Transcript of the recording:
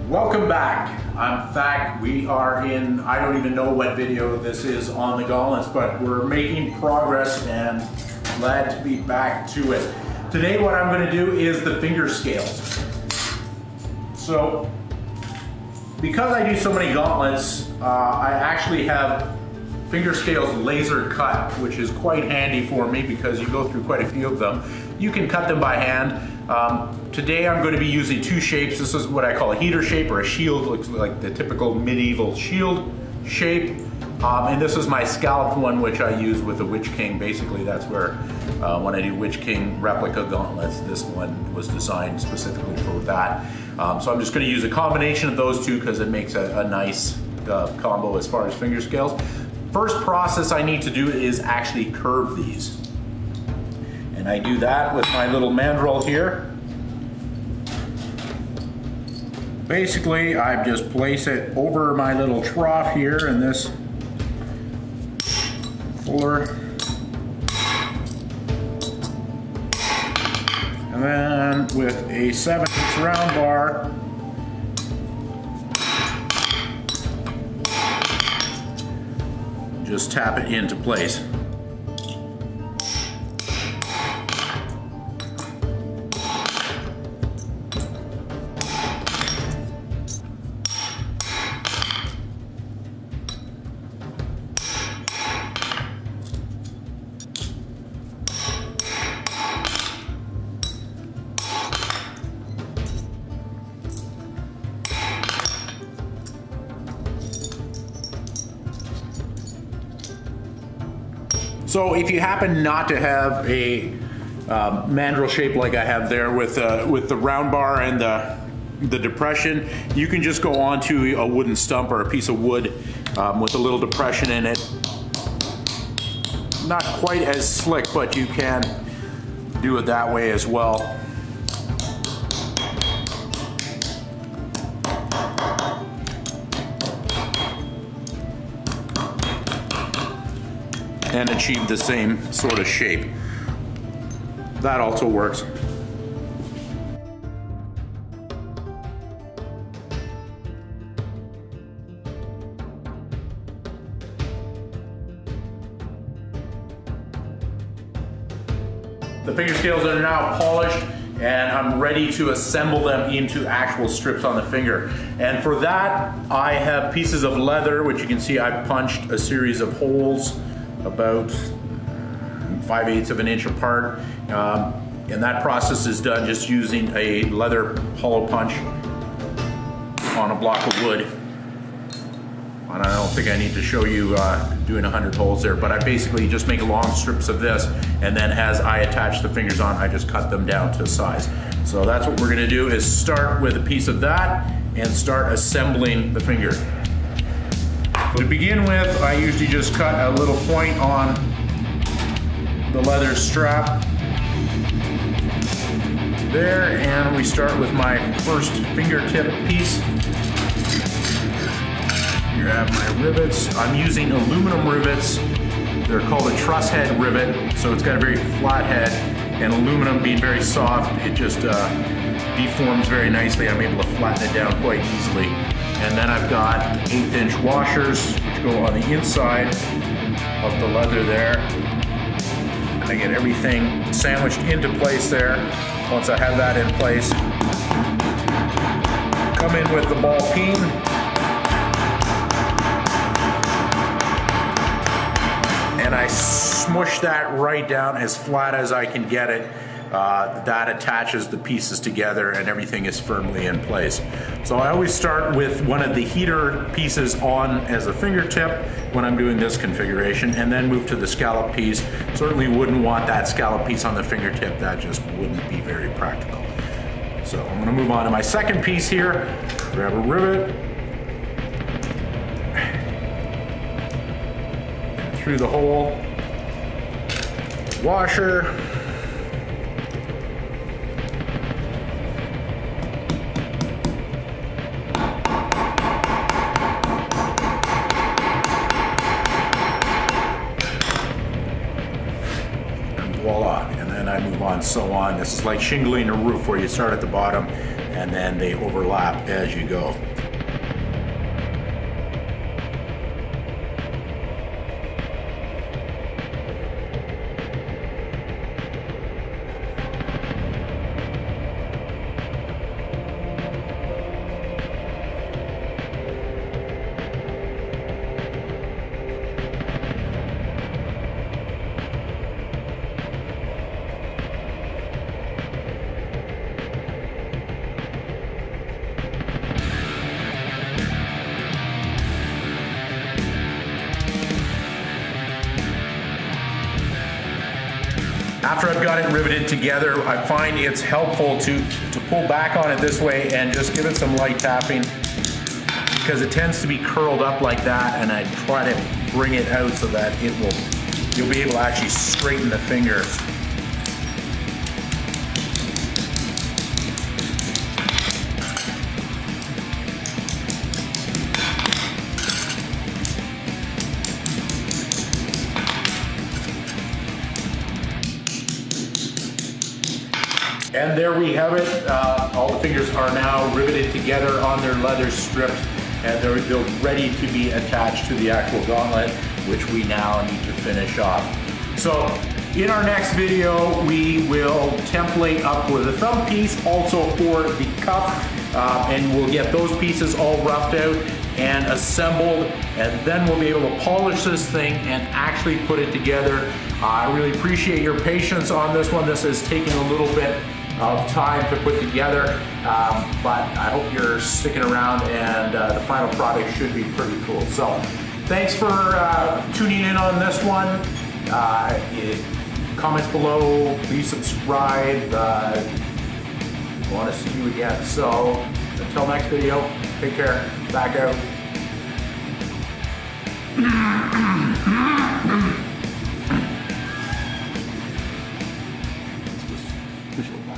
Welcome back. I'm Thak. We are in, I don't even know what video this is on the Gauntlets, but we're making progress and glad to be back to it. Today what I'm going to do is the finger scales. So, because I do so many gauntlets, I actually have finger scales laser cut, which is quite handy for me because you go through quite a few of them. You can cut them by hand. Today I'm going to be using two shapes. This is what I call a heater shape or a shield. Looks like the typical medieval shield shape. And this is my scalloped one, which I use with the Witch King. Basically, that's where when I do Witch King replica gauntlets, this one was designed specifically for that. So I'm just going to use a combination of those two because it makes a nice combo as far as finger scales. First process I need to do is actually curve these. And I do that with my little mandrel here. Basically, I just place it over my little trough here in this fuller. And then with a 7/8 round bar, just tap it into place. So if you happen not to have a mandrel shape like I have there with the round bar and the depression, you can just go onto a wooden stump or a piece of wood with a little depression in it. Not quite as slick, but you can do it that way as well. And achieve the same sort of shape. That also works. The finger scales are now polished and I'm ready to assemble them into actual strips on the finger. And for that, I have pieces of leather, which you can see I've punched a series of holes about 5/8 of an inch apart. And that process is done just using a leather hollow punch on a block of wood. And I don't think I need to show you doing 100 holes there, but I basically just make long strips of this, and then as I attach the fingers on, I just cut them down to size. So that's what we're gonna do, is start with a piece of that and start assembling the finger. To begin with, I usually just cut a little point on the leather strap there, and we start with my first fingertip piece. Here I have my rivets. I'm using aluminum rivets. They're called a truss head rivet, so it's got a very flat head, and aluminum being very soft, it just deforms very nicely. I'm able to flatten it down quite easily. And then I've got 1/8 inch washers, which go on the inside of the leather there. And I get everything sandwiched into place there. Once I have that in place, come in with the ball peen. And I smush that right down as flat as I can get it. That attaches the pieces together and everything is firmly in place. So I always start with one of the heater pieces on as a fingertip when I'm doing this configuration, and then move to the scallop piece. Certainly wouldn't want that scallop piece on the fingertip. That just wouldn't be very practical. So I'm gonna move on to my second piece here. Grab a rivet. Through the hole. Washer. Voila, and then I move on, so on. This is like shingling a roof where you start at the bottom and then they overlap as you go. After I've got it riveted together, I find it's helpful to pull back on it this way and just give it some light tapping, because it tends to be curled up like that, and I try to bring it out so that you'll be able to actually straighten the finger. And there we have it. All the fingers are now riveted together on their leather strips, and they're ready to be attached to the actual gauntlet, which we now need to finish off. So in our next video, we will template up with a thumb piece also for the cuff, and we'll get those pieces all roughed out and assembled, and then we'll be able to polish this thing and actually put it together. I really appreciate your patience on this one. This is taking a little bit of time to put together, but I hope you're sticking around, and the final product should be pretty cool. So thanks for tuning in on this one. Comments below, please subscribe. I want to see you again. So until next video, take care. Back out. Visual back.